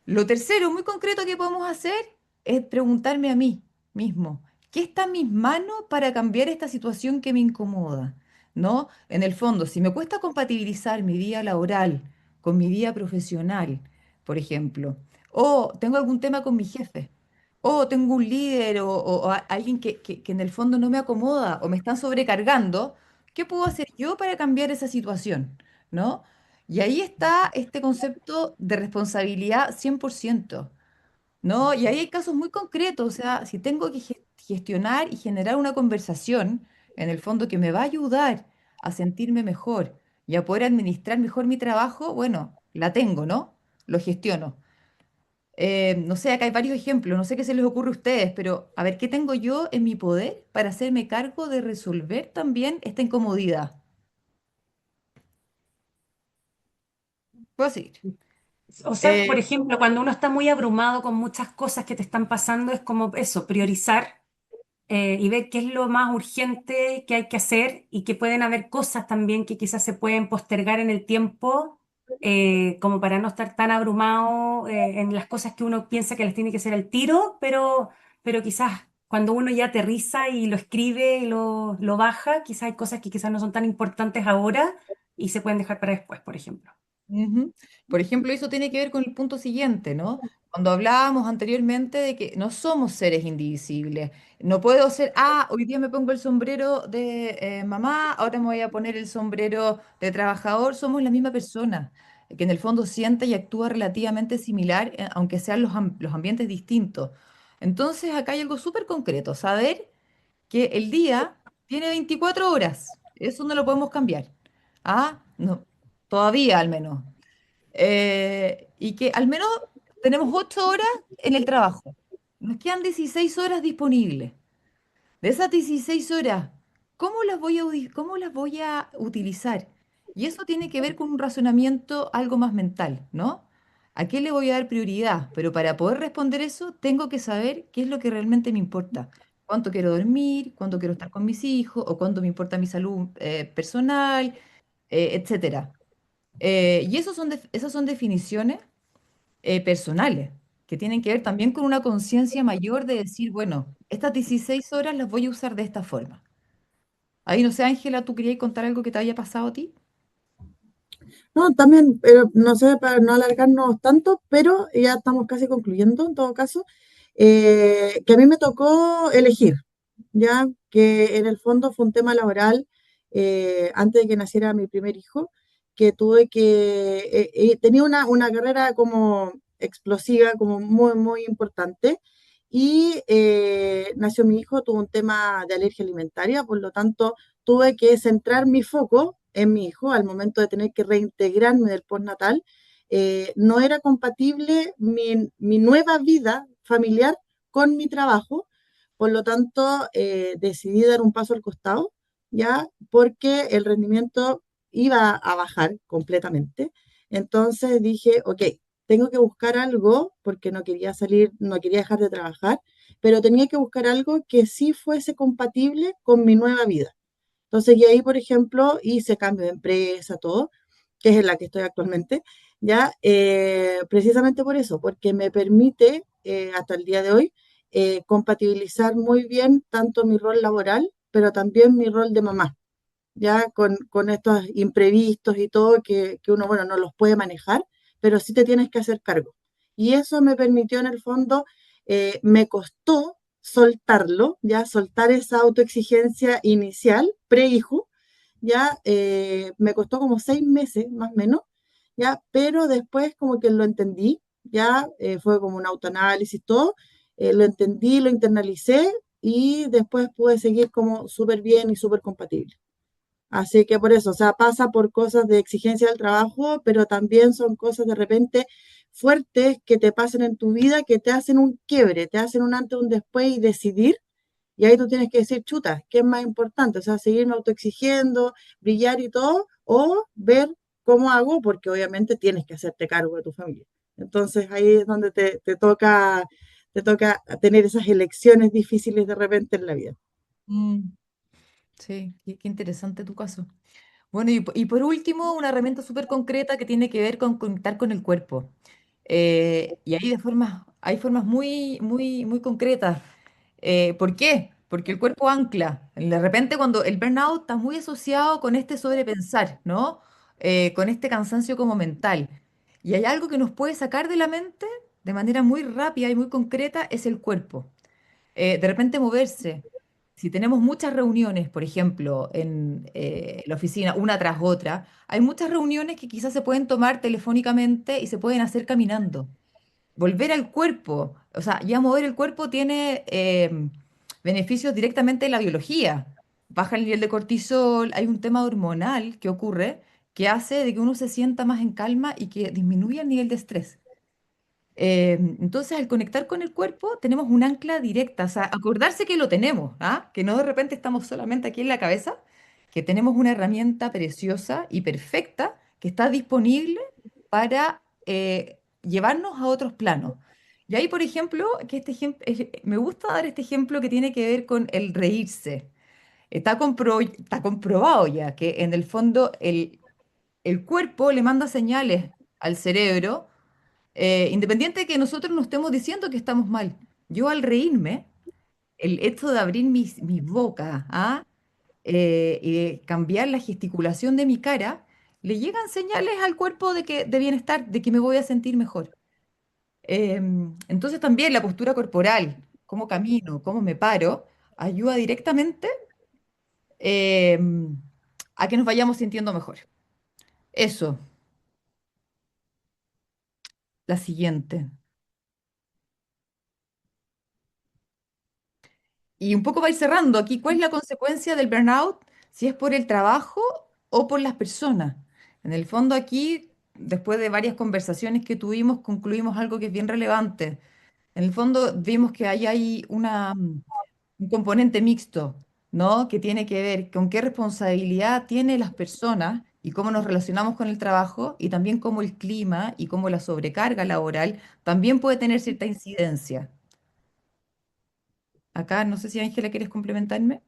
Lo tercero, muy concreto que podemos hacer es preguntarme a mí mismo, ¿qué está en mis manos para cambiar esta situación que me incomoda? ¿No? En el fondo, si me cuesta compatibilizar mi vida laboral con mi vida profesional, por ejemplo, o tengo algún tema con mi jefe, o tengo un líder o alguien que en el fondo no me acomoda o me están sobrecargando, ¿qué puedo hacer yo para cambiar esa situación? ¿No? Y ahí está este concepto de responsabilidad 100%, ¿no? Y ahí hay casos muy concretos, o sea, si tengo que gestionar y generar una conversación, en el fondo que me va a ayudar a sentirme mejor y a poder administrar mejor mi trabajo, bueno, la tengo, ¿no? Lo gestiono. No sé, acá hay varios ejemplos, no sé qué se les ocurre a ustedes, pero a ver, ¿qué tengo yo en mi poder para hacerme cargo de resolver también esta incomodidad? Puedo seguir. O sea, por ejemplo, cuando uno está muy abrumado con muchas cosas que te están pasando, es como eso, priorizar y ver qué es lo más urgente que hay que hacer y que pueden haber cosas también que quizás se pueden postergar en el tiempo, como para no estar tan abrumado en las cosas que uno piensa que las tiene que hacer al tiro, pero quizás cuando uno ya aterriza y lo escribe y lo baja, quizás hay cosas que quizás no son tan importantes ahora y se pueden dejar para después, por ejemplo. Ujú. Por ejemplo, eso tiene que ver con el punto siguiente, ¿no? Cuando hablábamos anteriormente de que no somos seres indivisibles. No puedo ser, hoy día me pongo el sombrero de mamá, ahora me voy a poner el sombrero de trabajador, somos la misma persona. que en el fondo siente y actúa relativamente similar, aunque sean los ambientes distintos. Entonces, acá hay algo súper concreto, saber que el día tiene 24 horas. Eso no lo podemos cambiar. Ah, no, todavía al menos. Y que al menos tenemos 8 horas en el trabajo. Nos quedan 16 horas disponibles. De esas 16 horas, cómo las voy a utilizar? Y eso tiene que ver con un razonamiento algo más mental, ¿no? ¿A qué le voy a dar prioridad? Pero para poder responder eso, tengo que saber qué es lo que realmente me importa. ¿Cuánto quiero dormir? ¿Cuánto quiero estar con mis hijos? ¿O cuánto me importa mi salud personal? Etcétera. Y esas son definiciones personales, que tienen que ver también con una conciencia mayor de decir, bueno, estas 16 horas las voy a usar de esta forma. Ahí no sé, Ángela, ¿tú querías contar algo que te haya pasado a ti? No, también, pero no sé, para no alargarnos tanto, pero ya estamos casi concluyendo en todo caso, que a mí me tocó elegir, ya que en el fondo fue un tema laboral antes de que naciera mi primer hijo, que tuve que, tenía una carrera como explosiva, como muy, muy importante, y nació mi hijo, tuvo un tema de alergia alimentaria, por lo tanto tuve que centrar mi foco en mi hijo al momento de tener que reintegrarme del postnatal. No era compatible mi nueva vida familiar con mi trabajo, por lo tanto decidí dar un paso al costado, ya, porque el rendimiento iba a bajar completamente. Entonces dije, ok, tengo que buscar algo, porque no quería salir, no quería dejar de trabajar, pero tenía que buscar algo que sí fuese compatible con mi nueva vida. Entonces, y ahí, por ejemplo, hice cambio de empresa, todo, que es en la que estoy actualmente, ya, precisamente por eso, porque me permite, hasta el día de hoy, compatibilizar muy bien tanto mi rol laboral, pero también mi rol de mamá, ya con estos imprevistos y todo que uno, bueno, no los puede manejar, pero sí te tienes que hacer cargo. Y eso me permitió en el fondo, me costó soltarlo, ya soltar esa autoexigencia inicial, prehijo, ya me costó como 6 meses más o menos, ya, pero después como que lo entendí, ya fue como un autoanálisis, todo, lo entendí, lo internalicé y después pude seguir como súper bien y súper compatible. Así que por eso, o sea, pasa por cosas de exigencia del trabajo, pero también son cosas de repente fuertes que te pasan en tu vida, que te hacen un quiebre, te hacen un antes, un después y decidir. Y ahí tú tienes que decir, chuta, ¿qué es más importante? O sea, seguirme autoexigiendo, brillar y todo, o ver cómo hago, porque obviamente tienes que hacerte cargo de tu familia. Entonces ahí es donde te toca tener esas elecciones difíciles de repente en la vida. Mm, sí, qué interesante tu caso. Bueno, y por último, una herramienta súper concreta que tiene que ver con conectar con el cuerpo. Y ahí hay formas muy, muy, muy concretas. ¿Por qué? Porque el cuerpo ancla. De repente, cuando el burnout está muy asociado con este sobrepensar, ¿no? Con este cansancio como mental. Y hay algo que nos puede sacar de la mente de manera muy rápida y muy concreta, es el cuerpo. De repente moverse. Si tenemos muchas reuniones, por ejemplo, en la oficina, una tras otra, hay muchas reuniones que quizás se pueden tomar telefónicamente y se pueden hacer caminando. Volver al cuerpo, o sea, ya mover el cuerpo tiene beneficios directamente en la biología. Baja el nivel de cortisol, hay un tema hormonal que ocurre que hace de que uno se sienta más en calma y que disminuya el nivel de estrés. Entonces, al conectar con el cuerpo, tenemos un ancla directa, o sea, acordarse que lo tenemos, ¿ah? Que no de repente estamos solamente aquí en la cabeza, que tenemos una herramienta preciosa y perfecta que está disponible para llevarnos a otros planos. Y ahí, por ejemplo, me gusta dar este ejemplo que tiene que ver con el reírse. Está comprobado ya que en el fondo el cuerpo le manda señales al cerebro independiente de que nosotros no estemos diciendo que estamos mal. Yo al reírme, el hecho de abrir mi boca y de cambiar la gesticulación de mi cara, le llegan señales al cuerpo de bienestar, de que me voy a sentir mejor. Entonces también la postura corporal, cómo camino, cómo me paro, ayuda directamente em, a que nos vayamos sintiendo mejor. Eso. la siguiente. Y un poco va a ir cerrando aquí, ¿cuál es la consecuencia del burnout? Si es por el trabajo o por las personas. En el fondo aquí, después de varias conversaciones que tuvimos, concluimos algo que es bien relevante. En el fondo vimos que ahí hay un componente mixto, ¿no? Que tiene que ver con qué responsabilidad tienen las personas y cómo nos relacionamos con el trabajo y también cómo el clima y cómo la sobrecarga laboral también puede tener cierta incidencia. Acá, no sé si Ángela quieres complementarme.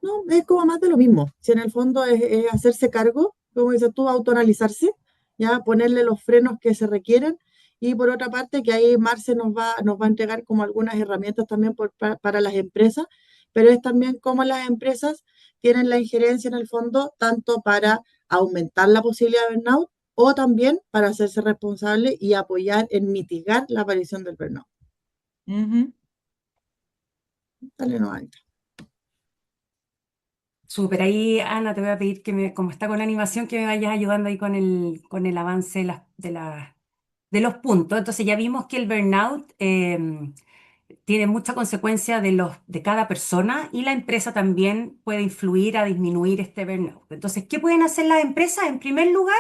No, es como más de lo mismo. Si en el fondo es hacerse cargo, como dices tú, autoanalizarse, ya ponerle los frenos que se requieren. Y por otra parte, que ahí Marce nos va a entregar como algunas herramientas también para las empresas, pero es también cómo las empresas tienen la injerencia en el fondo, tanto para aumentar la posibilidad de burnout o también para hacerse responsable y apoyar en mitigar la aparición del burnout. Dale, no, Anita. Súper, ahí Ana, te voy a pedir como está con la animación, que me vayas ayudando ahí con el avance de los puntos. Entonces ya vimos que el burnout tiene mucha consecuencia de cada persona y la empresa también puede influir a disminuir este burnout. Entonces, ¿qué pueden hacer las empresas? En primer lugar,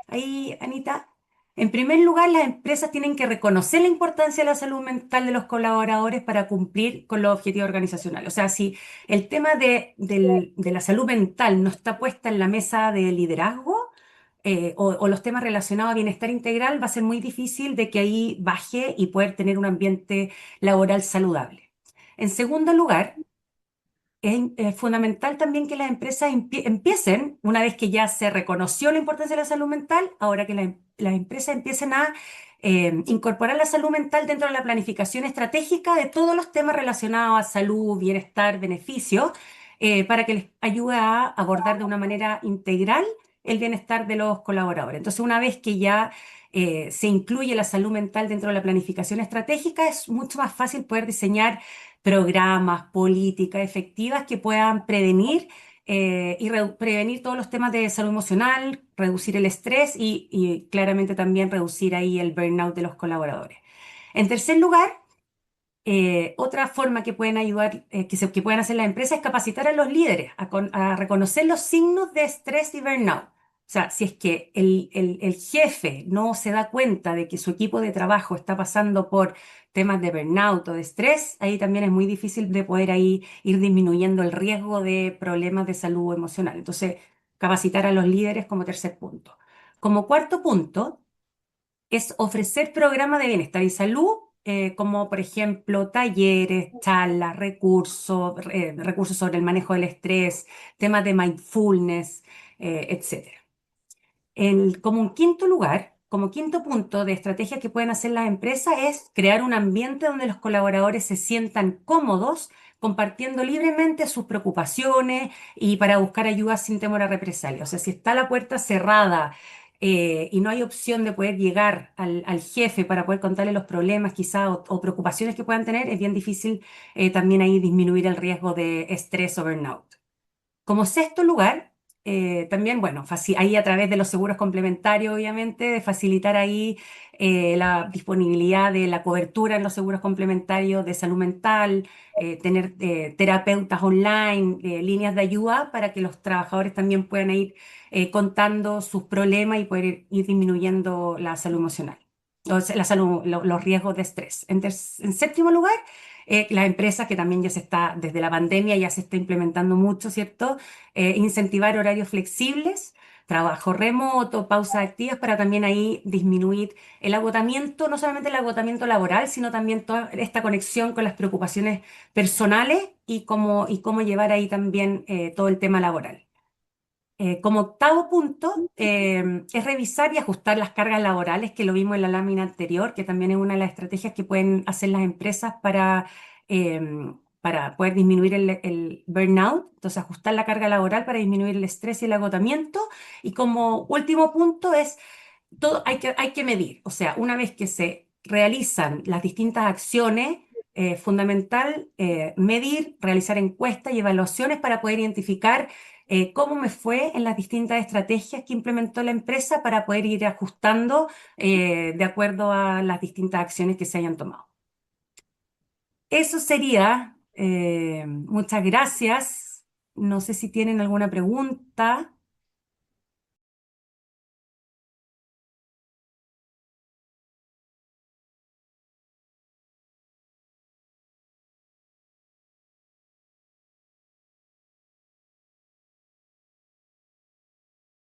ahí, Anita, en primer lugar, las empresas tienen que reconocer la importancia de la salud mental de los colaboradores para cumplir con los objetivos organizacionales. O sea, si el tema de la salud mental no está puesta en la mesa de liderazgo, o los temas relacionados a bienestar integral, va a ser muy difícil de que ahí baje y poder tener un ambiente laboral saludable. En segundo lugar, es fundamental también que las empresas empiecen, una vez que ya se reconoció la importancia de la salud mental, ahora que las empresas empiecen a incorporar la salud mental dentro de la planificación estratégica de todos los temas relacionados a salud, bienestar, beneficios, para que les ayude a abordar de una manera integral el bienestar de los colaboradores. Entonces, una vez que ya se incluye la salud mental dentro de la planificación estratégica, es mucho más fácil poder diseñar programas, políticas efectivas que puedan prevenir prevenir todos los temas de salud emocional, reducir el estrés y claramente también reducir ahí el burnout de los colaboradores. En tercer lugar, otra forma que pueden ayudar, que pueden hacer las empresas es capacitar a los líderes a reconocer los signos de estrés y burnout. O sea, si es que el jefe no se da cuenta de que su equipo de trabajo está pasando por temas de burnout o de estrés, ahí también es muy difícil de poder ahí ir disminuyendo el riesgo de problemas de salud emocional. Entonces, capacitar a los líderes como tercer punto. Como cuarto punto, es ofrecer programas de bienestar y salud, como por ejemplo talleres, charlas, recursos sobre el manejo del estrés, temas de mindfulness, etc. Como un quinto lugar, como quinto punto de estrategia que pueden hacer las empresas es crear un ambiente donde los colaboradores se sientan cómodos compartiendo libremente sus preocupaciones y para buscar ayuda sin temor a represalia. O sea, si está la puerta cerrada y no hay opción de poder llegar al jefe para poder contarle los problemas quizá o preocupaciones que puedan tener, es bien difícil también ahí disminuir el riesgo de estrés o burnout. Como sexto lugar, también, bueno, ahí a través de los seguros complementarios, obviamente, de facilitar ahí la disponibilidad de la cobertura en los seguros complementarios de salud mental, tener terapeutas online, líneas de ayuda para que los trabajadores también puedan ir contando sus problemas y poder ir disminuyendo la salud emocional, o sea, los riesgos de estrés. En séptimo lugar, las empresas, que también ya desde la pandemia ya se está implementando mucho, ¿cierto? Incentivar horarios flexibles, trabajo remoto, pausas activas para también ahí disminuir el agotamiento, no solamente el agotamiento laboral, sino también toda esta conexión con las preocupaciones personales y cómo llevar ahí también todo el tema laboral. Como octavo punto, es revisar y ajustar las cargas laborales, que lo vimos en la lámina anterior, que también es una de las estrategias que pueden hacer las empresas para poder disminuir el burnout. Entonces, ajustar la carga laboral para disminuir el estrés y el agotamiento. Y como último punto hay que medir. O sea, una vez que se realizan las distintas acciones, fundamental medir, realizar encuestas y evaluaciones para poder identificar cómo me fue en las distintas estrategias que implementó la empresa para poder ir ajustando de acuerdo a las distintas acciones que se hayan tomado. Eso sería. Muchas gracias. No sé si tienen alguna pregunta.